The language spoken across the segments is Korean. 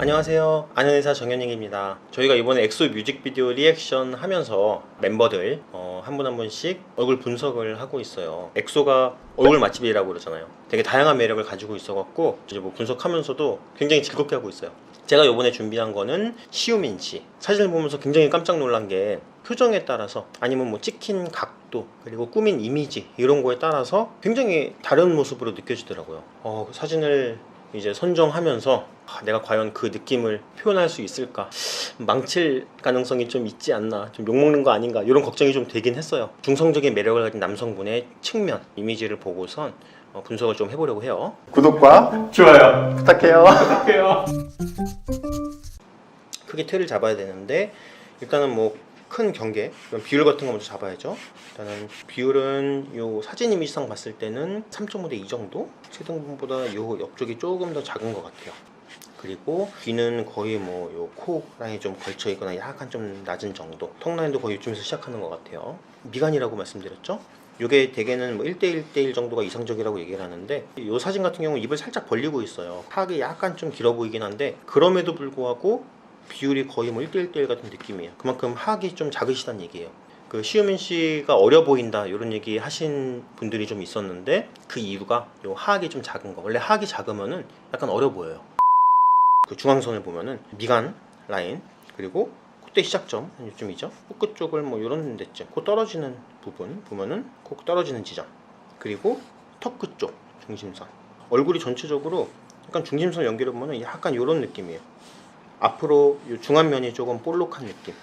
안녕하세요, 아는의사 정현익입니다. 저희가 이번에 엑소 뮤직비디오 리액션 하면서 멤버들 한 분 한 분씩 얼굴 분석을 하고 있어요. 엑소가 얼굴 맛집이라고 그러잖아요. 되게 다양한 매력을 가지고 있어갖고 이제 뭐 분석하면서도 굉장히 즐겁게 하고 있어요. 제가 이번에 준비한 거는 시우민 씨. 사진을 보면서 굉장히 깜짝 놀란 게 표정에 따라서 아니면 뭐 찍힌 각도 그리고 꾸민 이미지 이런 거에 따라서 굉장히 다른 모습으로 느껴지더라고요. 사진을 이제 선정하면서 내가 과연 그 느낌을 표현할 수 있을까, 망칠 가능성이 좀 있지 않나, 좀 욕먹는 거 아닌가 이런 걱정이 좀 되긴 했어요. 중성적인 매력을 가진 남성분의 측면 이미지를 보고선 분석을 좀 해보려고 해요. 구독과 좋아요. 부탁해요. 부탁해요. 크게 틀을 잡아야 되는데 일단은 뭐 큰 경계, 이런 비율 같은 거 먼저 잡아야죠. 일단은 비율은 요 사진 이미지상 봤을 때는 3.5대 2 정도? 최등분보다 요 옆쪽이 조금 더 작은 것 같아요. 그리고 귀는 거의 뭐 요 코 라인이 좀 걸쳐 있거나 약간 좀 낮은 정도, 턱 라인도 거의 이쯤에서 시작하는 것 같아요. 미간이라고 말씀드렸죠. 요게 대개는 뭐 1대1대1 정도가 이상적이라고 얘기를 하는데, 요 사진 같은 경우 입을 살짝 벌리고 있어요. 하악이 약간 좀 길어 보이긴 한데 그럼에도 불구하고 비율이 거의 뭐 1대1대1 같은 느낌이에요. 그만큼 하악이 좀 작으시다는 얘기예요. 그 시우민 씨가 어려 보인다 이런 얘기 하신 분들이 좀 있었는데, 그 이유가 요 하악이 좀 작은 거. 원래 하악이 작으면은 약간 어려 보여요. 그 중앙선을 보면은 미간 라인, 그리고 콧대 시작점 한 요쯤이죠. 코끝 쪽을 뭐 요런 데쯤, 코 떨어지는 부분 보면은 코 떨어지는 지점, 그리고 턱 끝 쪽 중심선. 얼굴이 전체적으로 약간 중심선 연결해 보면은 약간 요런 느낌이에요. 앞으로 요 중안면이 조금 볼록한 느낌.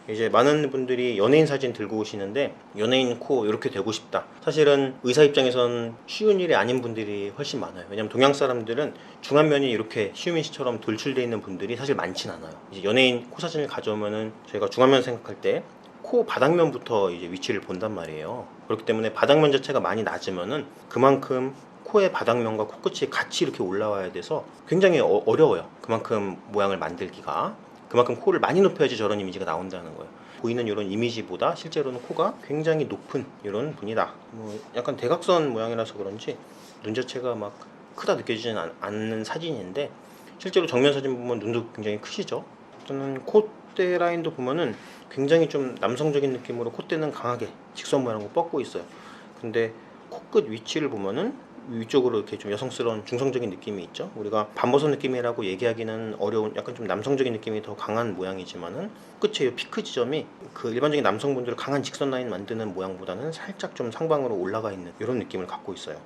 이제 많은 분들이 연예인 사진 들고 오시는데 연예인 코 이렇게 되고 싶다. 사실은 의사 입장에선 쉬운 일이 아닌 분들이 훨씬 많아요. 왜냐면 동양 사람들은 중안면이 이렇게 시우민 씨처럼 돌출되어 있는 분들이 사실 많진 않아요. 이제 연예인 코 사진을 가져오면은 저희가 중안면 생각할 때 코 바닥면부터 이제 위치를 본단 말이에요. 그렇기 때문에 바닥면 자체가 많이 낮으면은 그만큼 코의 바닥면과 코끝이 같이 이렇게 올라와야 돼서 굉장히 어려워요. 그만큼 모양을 만들기가. 그만큼 코를 많이 높여야지 저런 이미지가 나온다는 거예요. 보이는 이런 이미지보다 실제로는 코가 굉장히 높은 이런 분이다. 뭐 약간 대각선 모양이라서 그런지 눈 자체가 막 크다 느껴지지는 않는 사진인데, 실제로 정면 사진 보면 눈도 굉장히 크시죠. 저는 콧대 라인도 보면은 굉장히 좀 남성적인 느낌으로 콧대는 강하게 직선 모양으로 뻗고 있어요. 근데 코끝 위치를 보면은 위쪽으로 이렇게 좀 여성스러운 중성적인 느낌이 있죠. 우리가 반버섯 느낌이라고 얘기하기는 어려운 약간 좀 남성적인 느낌이 더 강한 모양이지만은 끝에 이 피크 지점이 그 일반적인 남성분들 강한 직선 라인 만드는 모양보다는 살짝 좀 상방으로 올라가 있는 이런 느낌을 갖고 있어요.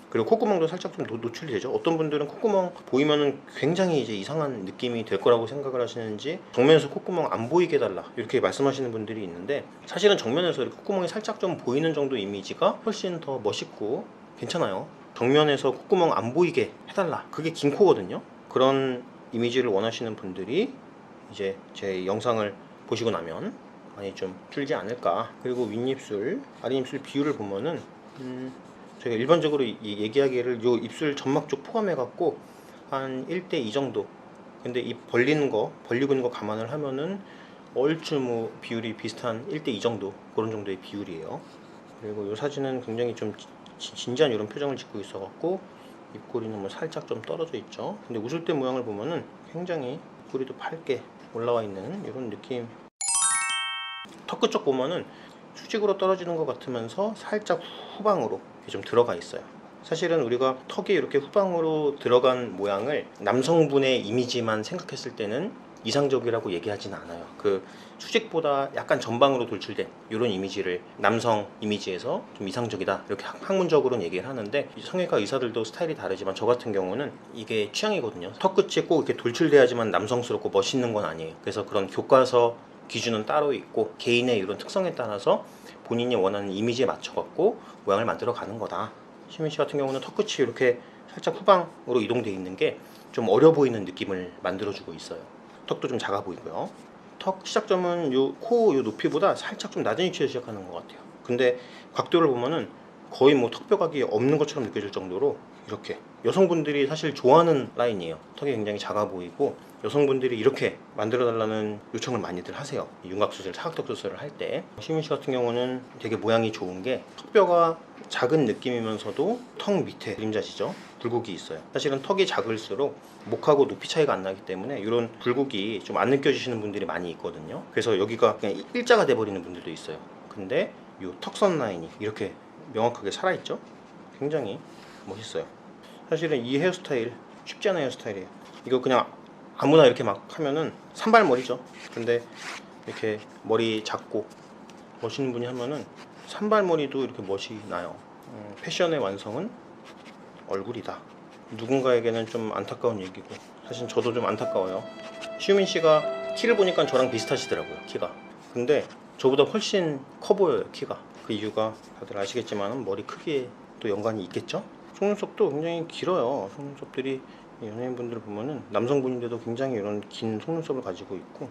그리고 콧구멍도 살짝 좀 노출이 되죠. 어떤 분들은 콧구멍 보이면은 굉장히 이제 이상한 느낌이 될 거라고 생각을 하시는지 정면에서 콧구멍 안 보이게 해달라 이렇게 말씀하시는 분들이 있는데, 사실은 정면에서 이렇게 콧구멍이 살짝 좀 보이는 정도 이미지가 훨씬 더 멋있고 괜찮아요. 정면에서 콧구멍 안 보이게 해달라, 그게 긴 코거든요. 그런 이미지를 원하시는 분들이 이제 제 영상을 보시고 나면 많이 좀 줄지 않을까. 그리고 윗입술, 아랫입술 비율을 보면은 저희가 일반적으로 얘기하기를 요 입술 점막 쪽 포함해 갖고 한 1대 2 정도. 근데 이 벌리고 있는 거 감안을 하면은 얼추 뭐 비율이 비슷한 1대 2 정도, 그런 정도의 비율이에요. 그리고 이 사진은 굉장히 좀 진지한 이런 표정을 짓고 있어 갖고 입꼬리는 뭐 살짝 좀 떨어져 있죠. 근데 웃을 때 모양을 보면은 굉장히 입꼬리도 밝게 올라와 있는 이런 느낌. 턱 끝쪽 보면은 수직으로 떨어지는 것 같으면서 살짝 후방으로 좀 들어가 있어요. 사실은 우리가 턱이 이렇게 후방으로 들어간 모양을 남성분의 이미지만 생각했을 때는 이상적이라고 얘기하지는 않아요. 그 수직보다 약간 전방으로 돌출된 이런 이미지를 남성 이미지에서 좀 이상적이다 이렇게 학문적으로는 얘기를 하는데, 성형외과 의사들도 스타일이 다르지만 저 같은 경우는 이게 취향이거든요. 턱 끝이 꼭 이렇게 돌출돼야지만 남성스럽고 멋있는 건 아니에요. 그래서 그런 교과서 기준은 따로 있고 개인의 이런 특성에 따라서 본인이 원하는 이미지에 맞춰 갖고 모양을 만들어 가는 거다. 시민 씨 같은 경우는 턱 끝이 이렇게 살짝 후방으로 이동되어 있는 게 좀 어려 보이는 느낌을 만들어주고 있어요. 턱도 좀 작아 보이고요. 턱 시작점은 요 코 요 높이보다 살짝 좀 낮은 위치에서 시작하는 것 같아요. 근데 각도를 보면은 거의 뭐 턱뼈각이 없는 것처럼 느껴질 정도로 이렇게 여성분들이 사실 좋아하는 라인이에요. 턱이 굉장히 작아 보이고 여성분들이 이렇게 만들어 달라는 요청을 많이들 하세요. 윤곽수술, 사각턱 수술을 할 때. 시민 씨 같은 경우는 되게 모양이 좋은 게 턱뼈가 작은 느낌이면서도 턱 밑에 그림자지죠. 굴곡이 있어요. 사실은 턱이 작을수록 목하고 높이 차이가 안 나기 때문에 이런 굴곡이 좀 안 느껴지시는 분들이 많이 있거든요. 그래서 여기가 그냥 일자가 돼버리는 분들도 있어요. 근데 이 턱선 라인이 이렇게 명확하게 살아있죠. 굉장히 멋있어요. 사실은 이 헤어스타일 쉽지 않은 헤어스타일이에요. 이거 그냥 아무나 이렇게 막 하면은 산발머리죠. 근데 이렇게 머리 작고 멋있는 분이 하면은 산발머리도 이렇게 멋이 나요. 패션의 완성은 얼굴이다. 누군가에게는 좀 안타까운 얘기고 사실 저도 좀 안타까워요. 시우민 씨가 키를 보니까 저랑 비슷하시더라고요. 키가. 근데 저보다 훨씬 커 보여요. 키가. 그 이유가 다들 아시겠지만 머리 크기에 또 연관이 있겠죠. 속눈썹도 굉장히 길어요. 속눈썹들이 연예인분들 보면은 남성분인데도 굉장히 이런 긴 속눈썹을 가지고 있고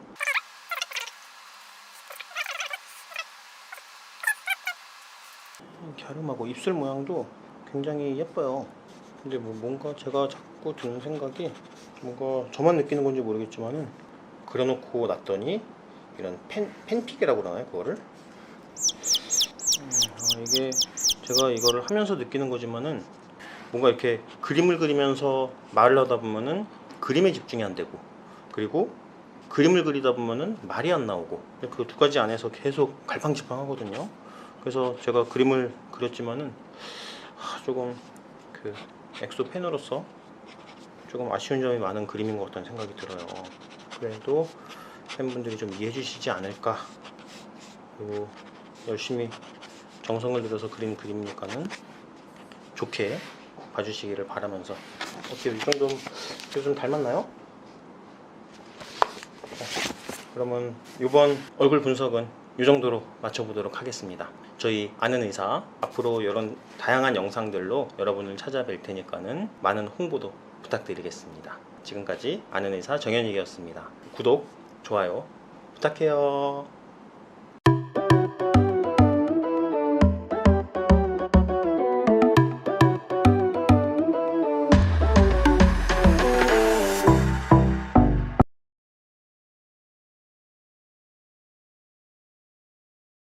갸름하고 입술 모양도 굉장히 예뻐요. 근데 뭐 뭔가 제가 자꾸 드는 생각이 뭔가 저만 느끼는 건지 모르겠지만은 그려놓고 놨더니 이런 팬픽이라고 그러나요 그거를? 이게 제가 이거를 하면서 느끼는 거지만은 뭔가 이렇게 그림을 그리면서 말을 하다 보면은 그림에 집중이 안 되고 그리고 그림을 그리다 보면은 말이 안 나오고 그 두 가지 안에서 계속 갈팡질팡 하거든요. 그래서 제가 그림을 그렸지만은 조금 그 엑소 팬으로서 조금 아쉬운 점이 많은 그림인 것 같다는 생각이 들어요. 그래도 팬분들이 좀 이해해 주시지 않을까. 그리고 열심히 정성을 들여서 그린 그림이니까는 좋게 봐주시기를 바라면서 어떻게 이 정도면 좀 닮았나요? 그러면 이번 얼굴 분석은 이 정도로 마쳐보도록 하겠습니다. 저희 아는 의사 앞으로 이런 다양한 영상들로 여러분을 찾아뵐 테니까는 많은 홍보도 부탁드리겠습니다. 지금까지 아는 의사 정현익이었습니다. 구독, 좋아요 부탁해요.